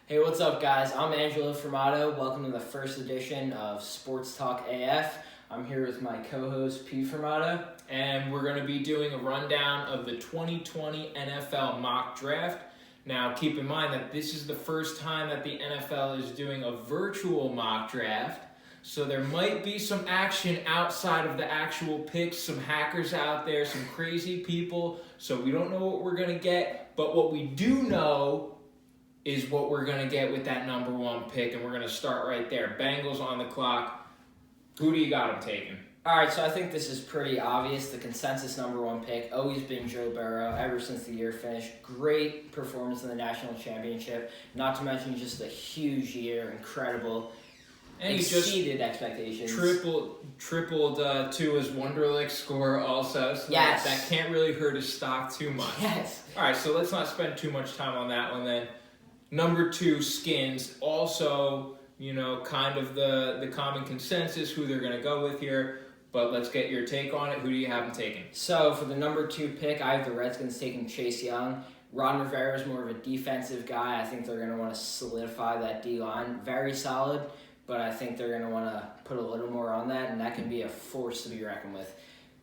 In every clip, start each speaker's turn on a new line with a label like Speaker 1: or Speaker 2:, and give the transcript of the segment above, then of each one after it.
Speaker 1: Hey, what's up, guys? I'm Angelo Furmato. Welcome to the first edition of Sports Talk AF. I'm here with my co-host, Pete Furmato.
Speaker 2: And we're going to be doing a rundown of the 2020 NFL mock draft. Now, keep in mind that this is the first time that the NFL is doing a virtual mock draft, so there might be some action outside of the actual picks, some hackers out there, some crazy people, so we don't know what we're going to get, but what we do know is what we're going to get with that number one pick, and we're going to start right there. Bengals on the clock. Who do you got them taking?
Speaker 1: All right, so I think this is pretty obvious. The consensus number one pick, always been Joe Burrow ever since the year finished. Great performance in the national championship. Not to mention just a huge year, incredible.
Speaker 2: And
Speaker 1: exceeded expectations.
Speaker 2: Tripled Tua's Wonderlic score also. So
Speaker 1: yes.
Speaker 2: That can't really hurt his stock too much.
Speaker 1: Yes.
Speaker 2: All right, so let's not spend too much time on that one then. Number two, Skins. Also, kind of the common consensus who they're going to go with here. But let's get your take on it. Who do you have them taking?
Speaker 1: So for the number two pick, I have the Redskins taking Chase Young. Ron Rivera is more of a defensive guy. I think they're going to want to solidify that D-line. Very solid, but I think they're going to want to put a little more on that, and that can be a force to be reckoned with.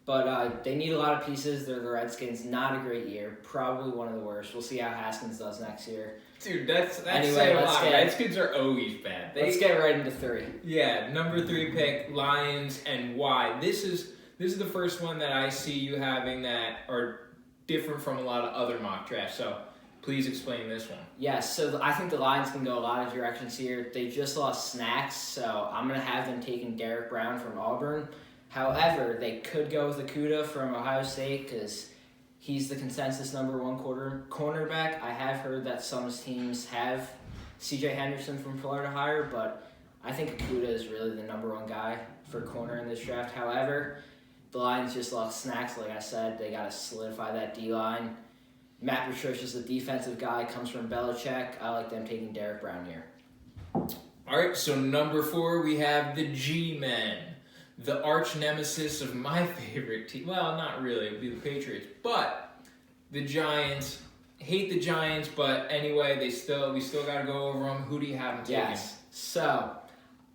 Speaker 1: But they need a lot of pieces. They're the Redskins. Not a great year. Probably one of the worst. We'll see how Haskins does next year.
Speaker 2: Dude, that's
Speaker 1: anyway,
Speaker 2: saying a lot. Redskins are always bad.
Speaker 1: Let's get right into three.
Speaker 2: Yeah, number three pick, Lions, and why. This is the first one that I see you having that are different from a lot of other mock drafts. So please explain this one.
Speaker 1: Yes, so I think the Lions can go a lot of directions here. They just lost Snacks, so I'm going to have them taking Derek Brown from Auburn. However, they could go with Okudah from Ohio State because he's the consensus number one cornerback. I have heard that some teams have C.J. Henderson from Florida higher, but I think Okudah is really the number one guy for corner in this draft. However, the Lions just lost Snacks, like I said. They got to solidify that D-line. Matt Patricia's the defensive guy, comes from Belichick. I like them taking Derek Brown here.
Speaker 2: All right, so number four, we have the G-Men. The arch nemesis of my favorite team. Well, not really. It would be the Patriots. But the Giants. Hate the Giants, but anyway, we still got to go over them. Who do you have them taking?
Speaker 1: Yes. So,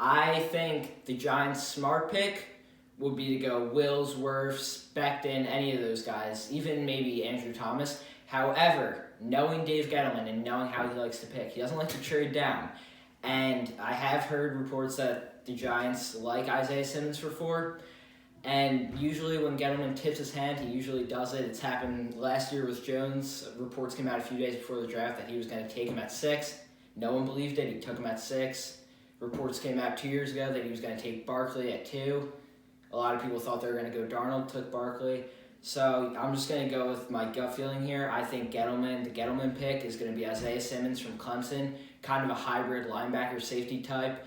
Speaker 1: I think the Giants' smart pick would be to go Wills, Wirfs, Becton, any of those guys. Even maybe Andrew Thomas. However, knowing Dave Gettleman and knowing how he likes to pick, he doesn't like to trade down. And I have heard reports that the Giants like Isaiah Simmons for 4. And usually when Gettleman tips his hand, he usually does it. It's happened last year with Jones. Reports came out a few days before the draft that he was going to take him at 6. No one believed it. He took him at 6. Reports came out 2 years ago that he was going to take Barkley at 2. A lot of people thought they were going to go Darnold, took Barkley. So I'm just going to go with my gut feeling here. I think the Gettleman pick is going to be Isaiah Simmons from Clemson, kind of a hybrid linebacker safety type.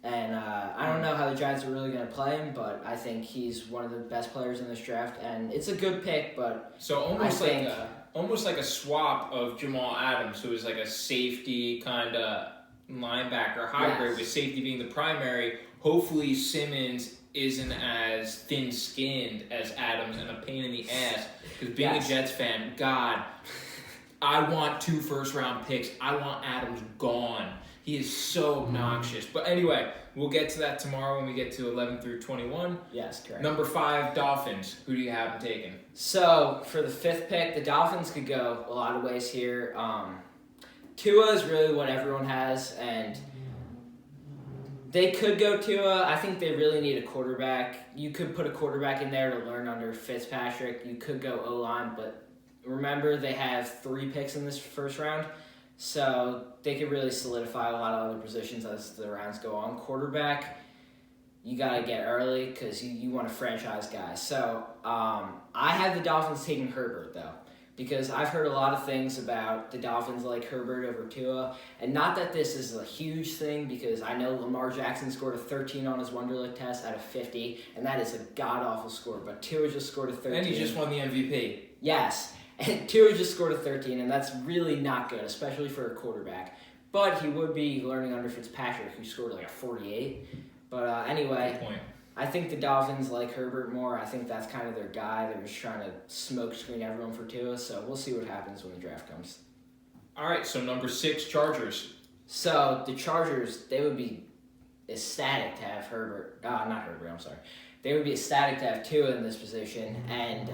Speaker 1: And I don't know how the Giants are really going to play him, but I think he's one of the best players in this draft. And it's a good pick, but
Speaker 2: so almost like a swap of Jamal Adams, who is like a safety kind of linebacker hybrid, with safety being the primary. Hopefully Simmons isn't as thin-skinned as Adams and a pain in the ass. Because being a Jets fan, God, I want 2 first-round picks. I want Adams gone. He is so obnoxious. But anyway, we'll get to that tomorrow when we get to 11 through 21.
Speaker 1: Yes, correct.
Speaker 2: Number 5, Dolphins. Who do you have them taking?
Speaker 1: So, for the 5th pick, the Dolphins could go a lot of ways here. Tua is really what everyone has, and they could go Tua. I think they really need a quarterback. You could put a quarterback in there to learn under Fitzpatrick. You could go O-line, but remember they have 3 picks in this first round. So they could really solidify a lot of other positions as the rounds go on. Quarterback, you got to get early because you want a franchise guy. So I have the Dolphins taking Herbert, though, because I've heard a lot of things about the Dolphins like Herbert over Tua. And not that this is a huge thing, because I know Lamar Jackson scored a 13 on his Wonderlic test out of 50, and that is a god-awful score. But Tua just scored a 13.
Speaker 2: And he just won the MVP.
Speaker 1: Yes. And Tua just scored a 13, and that's really not good, especially for a quarterback. But he would be learning under Fitzpatrick, who scored like a 48. But anyway,
Speaker 2: Good point.
Speaker 1: I think the Dolphins like Herbert more. I think that's kind of their guy. They're just trying to smoke screen everyone for Tua, so we'll see what happens when the draft comes.
Speaker 2: All right, so number 6, Chargers.
Speaker 1: So the Chargers, they would be ecstatic to have They would be ecstatic to have Tua in this position, and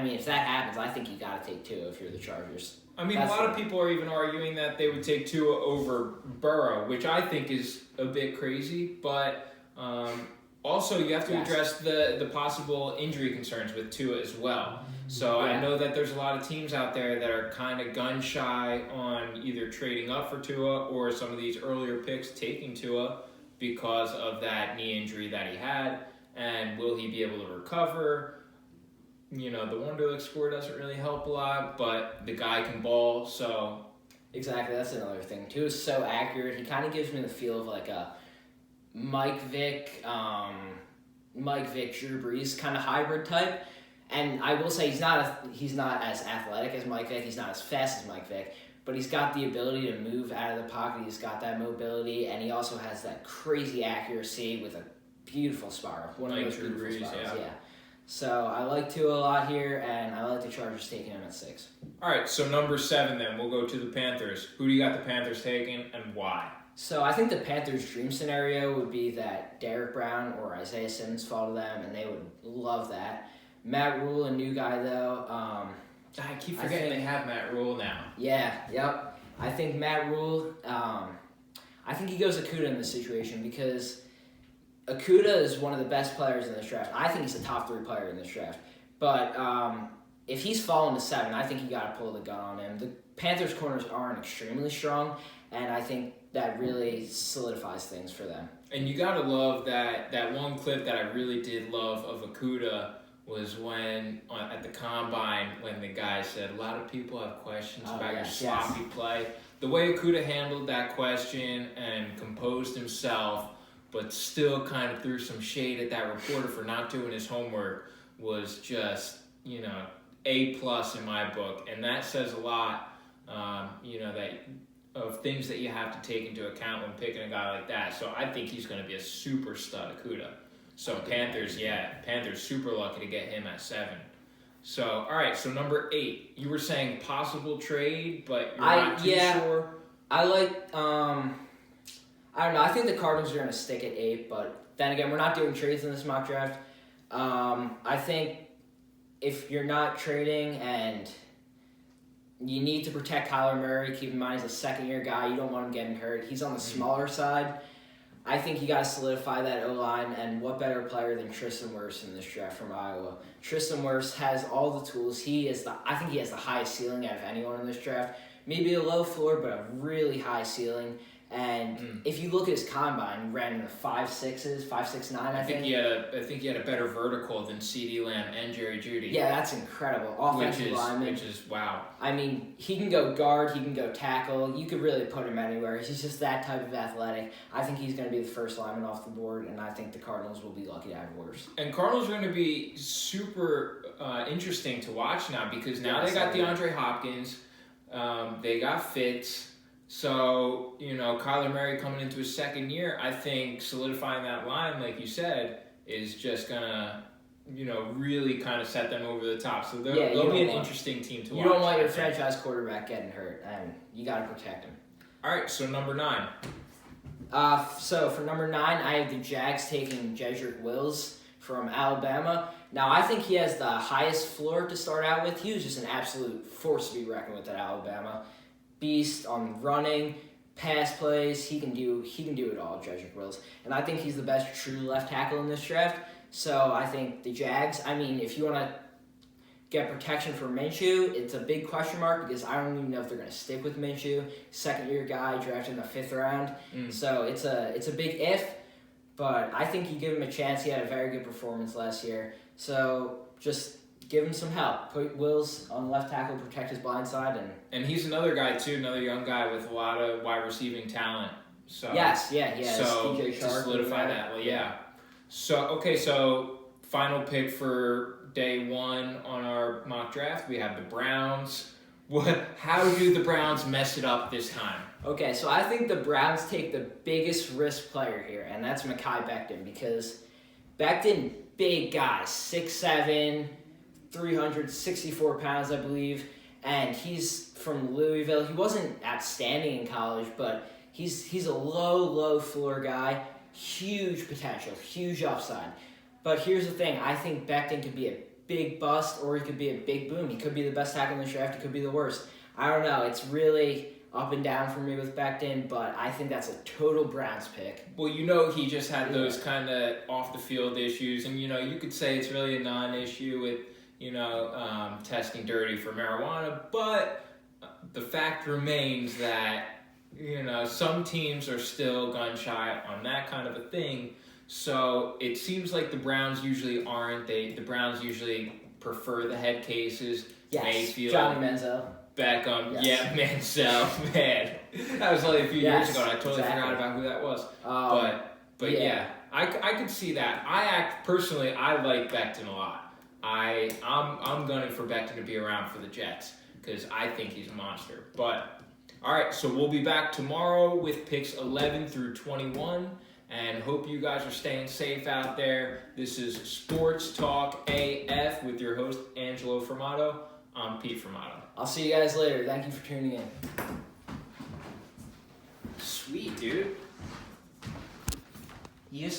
Speaker 1: if that happens, I think you got to take Tua if you're the Chargers.
Speaker 2: A lot of people are even arguing that they would take Tua over Burrow, which I think is a bit crazy, but also you have to address the possible injury concerns with Tua as well. So I know that there's a lot of teams out there that are kind of gun-shy on either trading up for Tua or some of these earlier picks taking Tua because of that knee injury that he had, and will he be able to recover? The Wonderlic score doesn't really help a lot, but the guy can ball, so...
Speaker 1: Exactly, that's another thing. Tua is so accurate. He kind of gives me the feel of like a Mike Vick, Drew Brees kind of hybrid type. And I will say he's not as athletic as Mike Vick. He's not as fast as Mike Vick, but he's got the ability to move out of the pocket. He's got that mobility, and he also has that crazy accuracy with a beautiful spiral. One of those
Speaker 2: Drew
Speaker 1: beautiful
Speaker 2: Brees,
Speaker 1: spirals, yeah. So I like Tua a lot here, and I like the Chargers taking him at 6.
Speaker 2: All right, so number 7 then. We'll go to the Panthers. Who do you got the Panthers taking, and why?
Speaker 1: So I think the Panthers' dream scenario would be that Derek Brown or Isaiah Simmons fall to them, and they would love that. Matt Rule, a new guy, though.
Speaker 2: I keep forgetting they have Matt Rule now.
Speaker 1: Yeah, yep. I think Matt Rule, I think he goes Okudah in this situation because Okudah is one of the best players in this draft. I think he's a top 3 player in this draft. But if he's fallen to 7, I think you got to pull the gun on him. The Panthers' corners aren't extremely strong, and I think that really solidifies things for them.
Speaker 2: And you got to love that one clip that I really did love of Okudah was when at the combine when the guy said a lot of people have questions about your sloppy play. The way Okudah handled that question and composed himself, but still kind of threw some shade at that reporter for not doing his homework was just A+ in my book, and that says a lot. That of things that you have to take into account when picking a guy like that. So I think he's going to be a super stud, Okudah. So Panthers super lucky to get him at 7. So, all right, so number 8. You were saying possible trade, but you're not too sure?
Speaker 1: I like, I don't know. I think the Cardinals are going to stick at 8, but then again, we're not doing trades in this mock draft. I think if you're not trading and you need to protect Kyler Murray, keep in mind he's a second-year guy. You don't want him getting hurt. He's on the smaller side. I think you got to solidify that O-line, and what better player than Tristan Wirfs in this draft from Iowa? Tristan Wirfs has all the tools. I think he has the highest ceiling out of anyone in this draft. Maybe a low floor, but a really high ceiling. And if you look at his combine, he ran in the 5.6s, 5.69, I think.
Speaker 2: I think he had a better vertical than CeeDee Lamb and Jerry Jeudy.
Speaker 1: Yeah, that's incredible. Offensive lineman.
Speaker 2: Which is wow.
Speaker 1: He can go guard, he can go tackle. You could really put him anywhere. He's just that type of athletic. I think he's going to be the first lineman off the board, and I think the Cardinals will be lucky to have Wirfs.
Speaker 2: And Cardinals are going to be super interesting to watch now because now they got DeAndre Hopkins, they got Fitz. So, Kyler Murray coming into his second year, I think solidifying that line, like you said, is just going to, really kind of set them over the top. So they'll be an interesting team to watch.
Speaker 1: You don't want your franchise quarterback getting hurt, and you got to protect him.
Speaker 2: All right, so number 9.
Speaker 1: So for number 9, I have the Jags taking Jedrick Wills from Alabama. Now, I think he has the highest floor to start out with. He was just an absolute force to be reckoned with at Alabama. Beast on running, pass plays. He can do it all, Jedrick Wills. And I think he's the best true left tackle in this draft. So I think the Jags, if you want to get protection for Minshew, it's a big question mark because I don't even know if they're going to stick with Minshew. Second-year guy drafted in the 5th round. So it's a big if, but I think you give him a chance. He had a very good performance last year. So just give him some help. Put Wills on left tackle, protect his blind side.
Speaker 2: And he's another guy, too, another young guy with a lot of wide receiving talent. So
Speaker 1: yes, he has
Speaker 2: so
Speaker 1: DJ Shark.
Speaker 2: To solidify that, So final pick for day 1 on our mock draft. We have the Browns. How do the Browns mess it up this time?
Speaker 1: Okay, so I think the Browns take the biggest risk player here, and that's Mekhi Becton, because Becton, big guy, 6'7", 364 pounds, I believe, and he's from Louisville. He wasn't outstanding in college, but he's a low floor guy. Huge potential, huge upside. But here's the thing. I think Becton could be a big bust, or he could be a big boom. He could be the best tackle in the draft. He could be the worst. I don't know. It's really up and down for me with Becton, but I think that's a total Browns pick.
Speaker 2: Well, he just had those kind of off-the-field issues, and, you could say it's really a non-issue with, testing dirty for marijuana, but the fact remains that, some teams are still gun-shy on that kind of a thing, so it seems like the Browns usually aren't. The Browns usually prefer the head cases.
Speaker 1: Yes,
Speaker 2: Mayfield,
Speaker 1: Johnny Manziel.
Speaker 2: Beckham,
Speaker 1: Yes.
Speaker 2: yeah, Manziel, man. That was only a few years ago, and I totally
Speaker 1: exactly.
Speaker 2: forgot about who that was. But
Speaker 1: yeah.
Speaker 2: I could see that. Personally, I like Becton a lot. I'm gunning for Becton to be around for the Jets because I think he's a monster. But all right, so we'll be back tomorrow with picks 11 through 21, and hope you guys are staying safe out there. This is Sports Talk AF with your host Angelo Furmato. I'm Pete Furmato.
Speaker 1: I'll see you guys later. Thank you for tuning in.